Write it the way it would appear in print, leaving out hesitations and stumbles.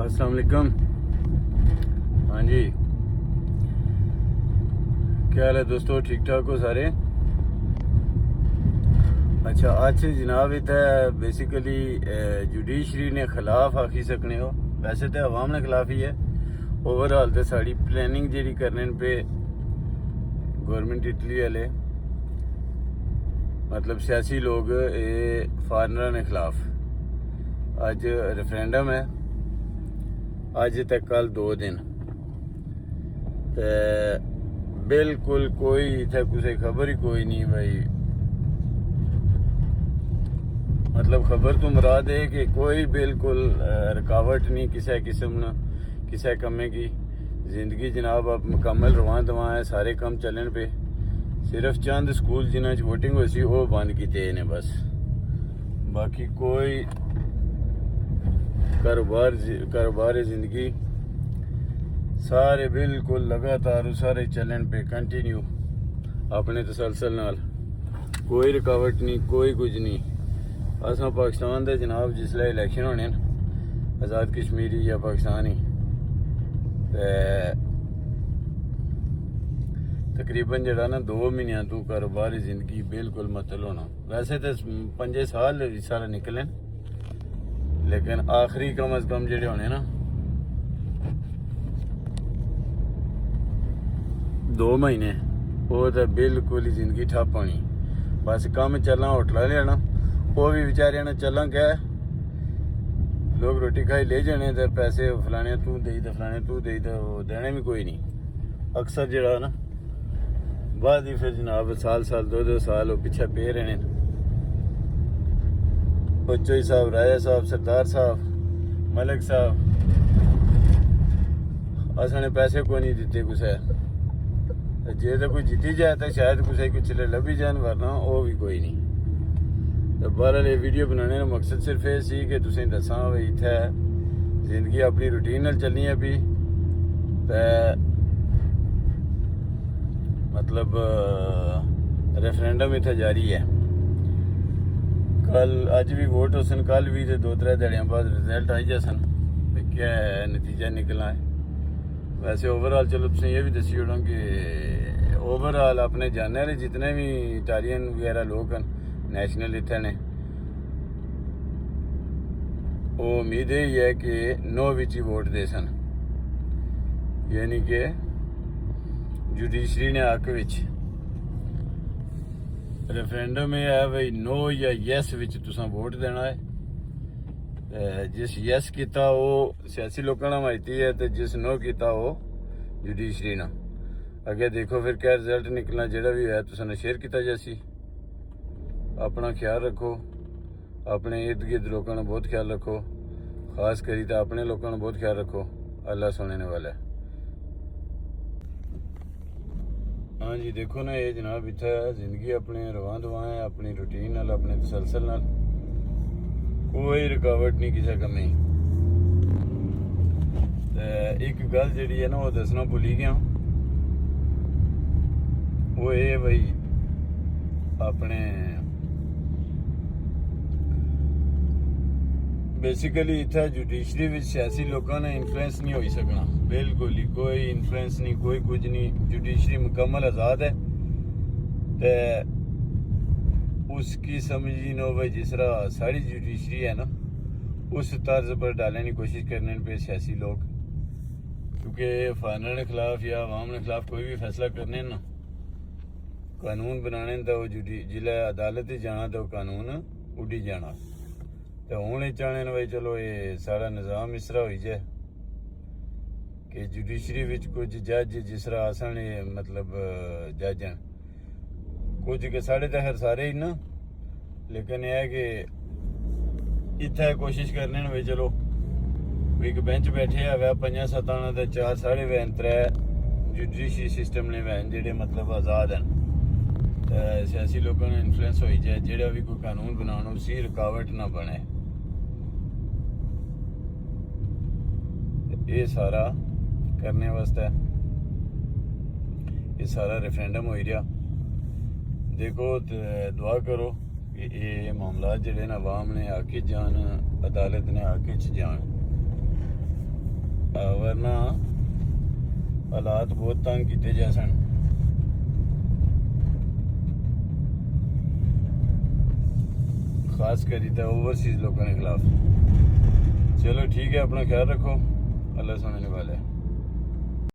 अस्सलाम वालेकुम। हाँ जी, क्या हाल है दोस्तों? ठीक ठाक हो सारे? अच्छा, आज जनाब इत्थै बेसिकली जुडिशरी ने खिलाफ आखी सकने हो। वैसे तो अवाम ने खिलाफ ही है। ओवरऑल तो साड़ी प्लानिंग जी करने पे गवर्नमेंट इटली वाले मतलब सियासी लोग फॉरनर ने खिलाफ अज रेफरेंडम है। अज तक कल 2 दिन ते बिल्कुल कोई इत्थै कुछ खबर ही कोई नहीं भाई। मतलब खबर तो मुराद है कि कोई बिल्कुल रुकावट नहीं किसी किस्म न किसी कम्मे की। जिंदगी जनाब अब मुकम्मल रवां दवां है। सारे काम चलन पे। सिर्फ चंद स्कूल जिन्हों वोटिंग हुई सी वो बंद किए ने बस। बाकी कोई कारोबार जिंदगी सारे बिल्कुल लगातार सारे चलन पे कंटिन्यू अपने तसलसल नाल। कोई रुकावट नहीं, कोई कुछ नहीं। असां पाकिस्तान दे जनाब जिसले इलैक्शन होने आज़ाद कश्मीरी या पाकिस्तानी तकरीबन जरा ना 2 महीनों तो कारोबारी जिंदगी बिल्कुल मतल होना। वैसे तो 5 साल सारा निकले, लेकिन आखिरी कम अज कम जेडे होने ना 2 महीने वो तो बिल्कुल ही जिंदगी ठप होनी। बस कम चलना होटल लेना वो भी बेचारे ने चलना क्या लोग रोटी खाई ले जाने तो पैसे फलाने तू दे तो फलाने तू दे तो देने भी कोई नहीं। अक्सर जरा ना बाद ही फिर जनाब साल 2 साल वो पिछे पे रहने। बच्चोई साहब, राजा साहब, सरदार साहब, मलिक साहब असने पैसे को नहीं दिते कुछ। जे तो कोई जीती जाए तो शायद कुछ लभी जान, वरना वो भी कोई नहीं। तो बहरहाल ये वीडियो बनाने का मकसद सिर्फ ये सी कि तुसें दसा भाई इत्थै जिंदगी अपनी रूटीन नाल चलनी है भी ते मतलब रेफरेंडम इत्थै जारी है। कल अज भी वोट हो सन, कल भी 2-3 दिहाड़ियां बाद रिजल्ट आई जासन क्या नतीजा निकलना है। वैसे ओवरऑल चलो तुसें ये भी दसी ओड़ां कि ओवरऑल अपने जाने वाले जितने भी इटालियन वगैरह लोग हैं नेशनल इत्थे ने वो उम्मीद यही है कि नो विच ही वोट दे सन, यानी कि जुडिशरी ने हक विच। रेफरेंडम ये है भाई नो या यस विच तुसां वोट देना है। जिस यस किया वो सियासी लोगों ने मायती है तो जिस नो किया वो जुडिशरी ना। अगे देखो फिर क्या रिजल्ट निकलना। जोड़ा भी है तुसां शेयर किया जैसी। अपना ख्याल रखो, अपने इर्द गिर्द लोगों ने बहुत ख्याल रखो, खास करी तो अपने लोगों ने बहुत ख्याल रखो। अल्लाह सुनने वाला है। हाँ जी, देखो ना ये जनाब इत्थे जिंदगी अपने रवां दवां है, अपनी रूटीन नाल, अपने तसलसल नाल। कोई रुकावट नहीं किसी कमी। एक गल जी है ना वो दसना भुली गया। वो ये भाई अपने बेसिकली इतना जुडिशरी में सियासी लोगों ने इन्फ्लुएंस नहीं हो सकना। बिल्कुल ही कोई इन्फ्लुएंस नहीं, कोई कुछ नहीं। जुडिशरी मुकम्मल आज़ाद है तो उसकी समझ ही नो भाई जिस तरह सारी जुडिशरी है ना उस तर्ज पर डालने की कोशिश करने पे सियासी लोग। क्योंकि फाइनल के खिलाफ या अवाम के खिलाफ कोई भी फैसला करने ना कानून बनाने तो वो जिले अदालत ही जाना तो कानून उड़ी जाना। तो हूँ ये चाहने भाई चलो ये सारा निज़ाम इस तरह हो जाए कि जुडिशरी विच कुछ जज जिस तरह आसन मतलब जज हैं कुछ के साढ़े तो हर सारे ही ना, लेकिन यह है कि इत्थे कोशिश करने भाई चलो एक बेंच बैठे है 5-7 आना तो 4 साढ़े वैन 3 जुडिशरी सिस्टम ने वैन जेडे मतलब आज़ाद हैं। सियासी लोगों ने इन्फ्लुएंस हो जाए जेड़ा भी कोई कानून बनाना उसी रुकावट ना बने। ये सारा करने वास्ते ये सारा रेफरेंडम हो रहा। देखो दुआ करो कि ये मामला जेडे ना अवाम ने आके जान, अदालत ने आके जान। वरना हालात बहुत तंग किए जा सन। खास करी तो ओवरसीज लोगों के खिलाफ। चलो ठीक है, अपना ख्याल रखो, अल्लाह समझने वाला है।